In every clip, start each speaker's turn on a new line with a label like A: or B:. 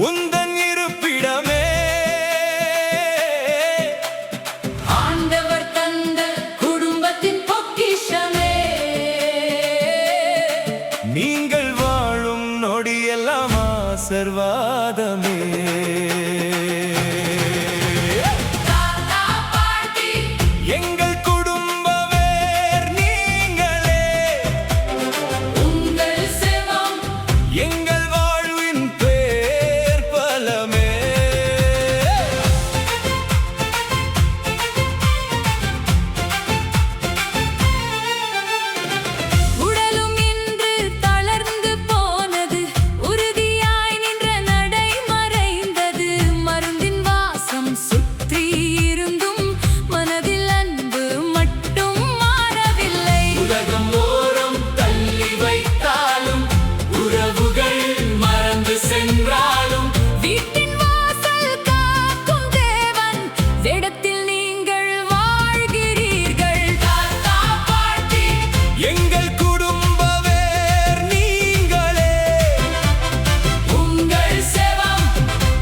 A: உந்தன் இருப்பிடமே.
B: ஆண்டவர் தந்த குடும்பத்தின் பொக்கிஷமே.
A: நீங்கள் வாழும் நொடியெல்லாம் ஆசீர்வாதமே.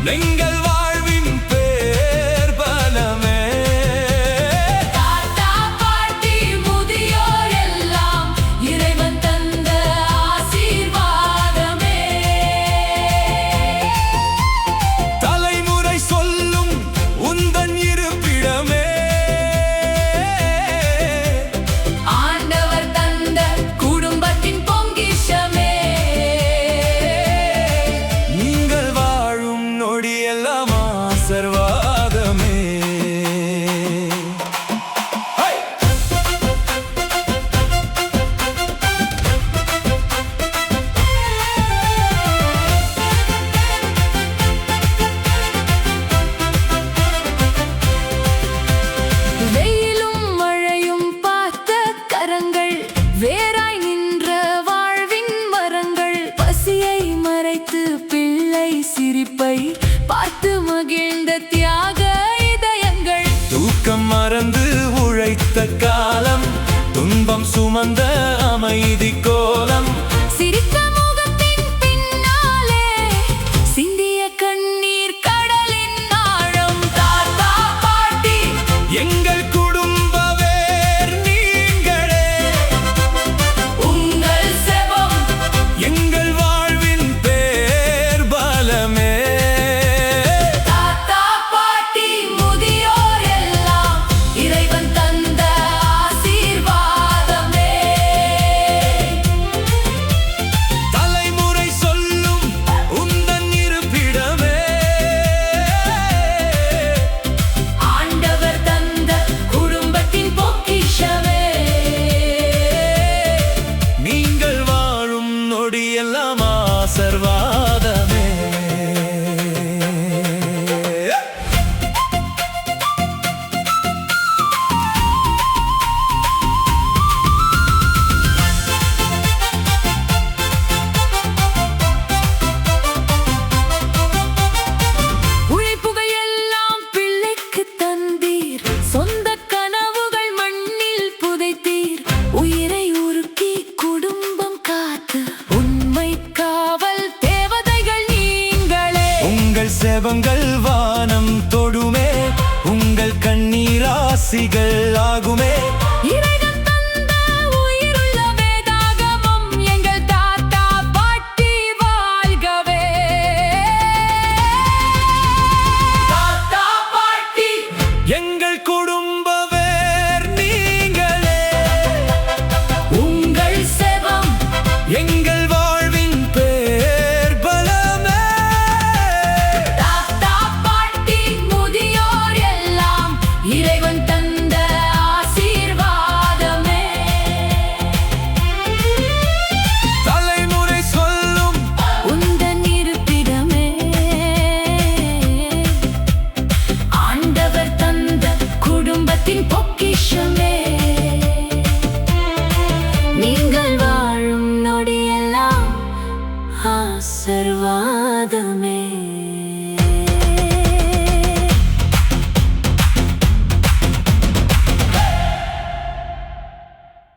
A: எங்கள் வாழ்வின் பேர் பலமே.
B: தாத்தா பாட்டி முதியோர் எல்லாம் இறைவன் தந்த ஆசீர்வாதமே.
A: தலைமுறை சொல்லும் உந்தன் இருப்பிடமே.
B: ஆண்டவர் தந்த குடும்பத்தின் பொக்கிஷமே.
A: நீங்கள் வாழும் நொடியெல்லாம் ஆசீர்வாதமே.
B: வெயிலும் மழையும் பார்த்த கரங்கள், வேராய் நின்ற வாழ்வின் மரங்கள், பசியை மறைத்து பிள்ளை சிரிப்பை பார்த்து மகிழ்ந்த தியாக இதயங்கள்.
A: தூக்கம் மறந்து உழைத்த காலம், துன்பம் சுமந்த அமைதி கோலம்.
B: சிரித்த முகத்தின் பின்னாலே சிந்திய கண்ணீர் கடலின் ஆழம். தாத்தா பாட்டி
A: எங்கள் குடும்ப வேர் நீங்களே.
B: உங்கள் செபம்
A: எங்கள் வாழ்வின் பேர் பலமே.
B: தாத்தா பாட்டி முதியோர் எல்லாம் இறைவன் தந்த ஆசீர்வாதமே.
A: தலைமுறை சொல்லும் உந்தன் இருப்பிடமே.
B: ஆண்டவர் தந்த குடும்பத்தின் பொக்கிஷமே.
A: நீங்கள் வாழும் நொடியெல்லாம் ஆசீர்வாதமே.
B: உழைப்புகள் எல்லாம் பிள்ளைக்கு தந்தீர், சொந்த கனவுகள் மண்ணில் புதைத்தீர். உயிரை உருக்கி குடும்பம் காத்து உண்மை காவல் தேவதைகள் நீங்களே.
A: உங்கள் செபங்கள் வானம் தொடுமே, உங்கள் கண்ணீர் ஆசிகள் ஆகுமே.
B: இறைவன் தந்த உயிருள்ள வேதாகமம், எங்கள் தாத்தா பாட்டி வாழ்கவே. தாத்தா பாட்டி
A: எங்கள் குடும்ப வேர் நீங்களே.
B: உங்கள் செபம்
A: எங்கள் வாழ்வின் பேர் பலமே.
B: தாத்தா பாட்டி முதியோர் எல்லாம் இறைவன் தந்த ஆசீர்வாதமே.
A: தலைமுறை சொல்லும்
B: உந்தன் இருப்பிடமே. ஆண்டவர் தந்த குடும்பத்தின் பொக்கிஷமே. நீங்கள் வாழும் நொடியெல்லாம் ஆசீர்வாதமே.